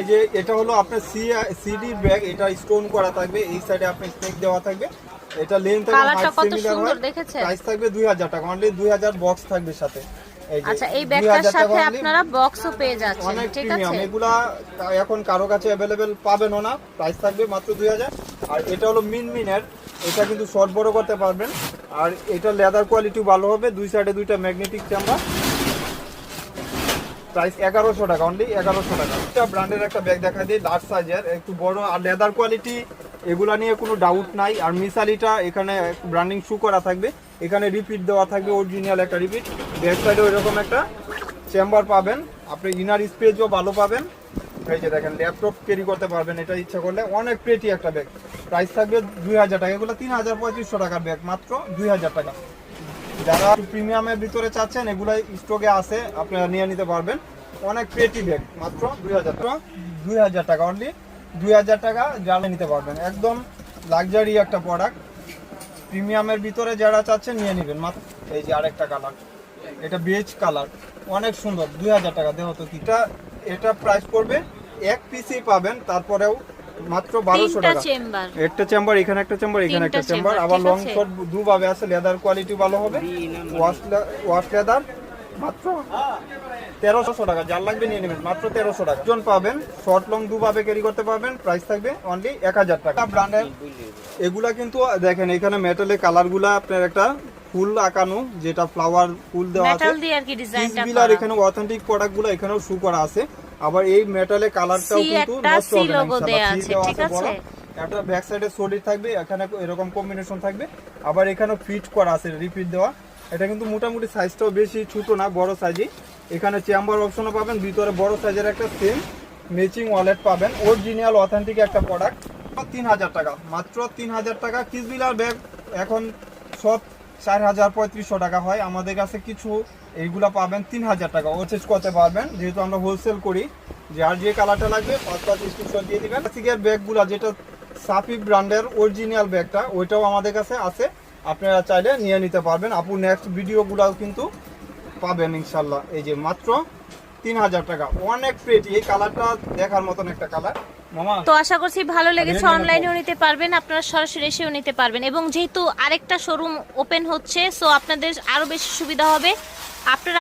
এই যে এটা হলো আপনার সিডি ব্যাগ, এটা স্টোন করা থাকবে, এই সাইডে আপনার স্নেক দেওয়া থাকবে। এটা লেন্থ এবং কালারটা হাইট কত সিমিলার সুন্দর হয়। দেখেছেন। প্রাইস থাকবে 2000 টাকা, অনলি 2000 বক্স থাকবে সাথে। এই যে আচ্ছা, এই ব্যাগটার 2000 টাকা সাথে only, আপনারা বক্সও পেয়ে যাচ্ছেন, অনেক ঠিক প্রিমিয়াম। আছে। এগুলা এখন কারো কাছে অ্যাভেলেবেল পাবেনও না, প্রাইস থাকবে মাত্র 2000। আর এটা হলো মিনমিনের, এটা কিন্তু শর্ট বড় করতে পারবেন। আর এটা লেদার কোয়ালিটি ভালো হবে, দুই সাইডে দুইটা ম্যাগনেটিক চেম্বার। প্রাইস 1100 টাকা, অনলি 1100 টাকা। এটা ব্র্যান্ডের একটা ব্যাগ দেখা দিই, লার্জ সাইজের, একটু বড় আর লেদার কোয়ালিটি, এগুলা নিয়ে কোনো ডাউট নাই। আর মিসালিটা এখানে ব্র্যান্ডিং শু করা থাকবে, এখানে রিপিট দেওয়া থাকবে, অরিজিনাল একটা রিপিট। ব্যাক সাইডে এরকম একটা চেম্বার পাবেন, আপনি ইনার স্পেসও ভালো পাবেন। এই যে দেখেন, ল্যাপটপ ক্যারি করতে পারবেন এটা ইচ্ছা করলে। অনেক প্রেটি একটা ব্যাগ, প্রাইস থাকবে 2000 টাকা। এগুলো 3500 টাকার ব্যাগ, মাত্র 2000 টাকা। যারা প্রিমিয়ামের ভিতরে চাচ্ছেন, এগুলো স্টকে আছে, আপনারা নিয়ে নিতে পারবেন। অনেক প্রেটি ব্যাগ, মাত্র 2000 টাকা। 2000 টাকা, অনলি 2000 টাকা জ্বালিয়ে নিতে পারবেন। একদম লাক্সারি একটা প্রোডাক্ট, প্রিমিয়ামের ভিতরে যারা চাচ্ছেন নিয়ে নেবেন। মাত্র এই যে আরেকটা কালার, এটা বেজ কালার, অনেক সুন্দর। 2000 টাকা দেহ তো কি, এটা প্রাইস পড়বে, এক পিসই পাবেন, তারপরেও মাত্র 1200 টাকা। একটা চেম্বার, এখানে একটা চেম্বার, এখানে একটা চেম্বার, আবার লং শট দুভাবে আছে। লেদার কোয়ালিটি ভালো হবে, ওয়াশ লেদার। মাত্র 1300 টাকা, যার লাগবে নিয়ে নেবেন, মাত্র 1300 টাকা। জন পাবেন, শর্ট লং দুভাবে ক্যারি করতে পারবেন। প্রাইস থাকবে অনলি 1000 টাকা। ব্র্যান্ডের এগুলা কিন্তু দেখেন, এখানে মেটালের কালারগুলা আপনার একটা ফুল আঁকানো, যেটা ফ্লাওয়ার ফুল দেওয়া আছে, মেটাল দিয়ে আর কি ডিজাইনটা করা। আর এখানে অথেন্টিক প্রোডাক্টগুলো এখানেও শু করা আছে। আবার এই মেটালের কালারটাও কিন্তু নষ্ট হবে না, ইনশাআল্লাহ। ঠিক আছে, এটা ব্যাক সাইডে সলিড থাকবে, এখানে এরকম কম্বিনেশন থাকবে। আবার এখানেও ফিট করা আছে, রিপিট দেওয়া। এটা কিন্তু মোটামুটি সাইজটাও বেশি ছোট না, বড় সাইজই। এখানে চেম্বার অপশনও পাবেন, ভিতরে বড় সাইজের একটা সেম ম্যাচিং ওয়ালেট পাবেন। অরিজিনাল অথেন্টিক একটা প্রোডাক্ট, 3000 টাকা, মাত্র 3000 টাকা। কিসবিলার ব্যাগ এখন সব 4500 টাকা হয়, আমাদের কাছে কিছু এইগুলা পাবেন 3000 টাকা। ওচেস করতে পারবেন, যেহেতু আমরা হোলসেল করি। যে আর যে কালারটা লাগবে 5 স্ক্রিনশট দিয়ে দিবেন। সিগের ব্যাগগুলা, যেটা সাফি ব্র্যান্ডের অরিজিনাল ব্যাগটা, ওইটাও আমাদের কাছে আছে, আপনারা চাইলে নিয়ে নিতে পারবেন। আপু নেক্সট ভিডিওগুলাও কিন্তু পাবেন ইনশাল্লাহ। এই যে মাত্র 3000 টাকা, অনেক প্রেটি। এই কালারটা দেখার মতন একটা কালার মামা। তো আশা করছি ভালো লেগেছে। অনলাইনেও নিতে পারবেন, আপনারা সরাসরি এসেও নিতে পারবেন। এবং যেহেতু আরেকটা শোরুম ওপেন হচ্ছে, সো আপনাদের আরো বেশি সুবিধা হবে। আপনারা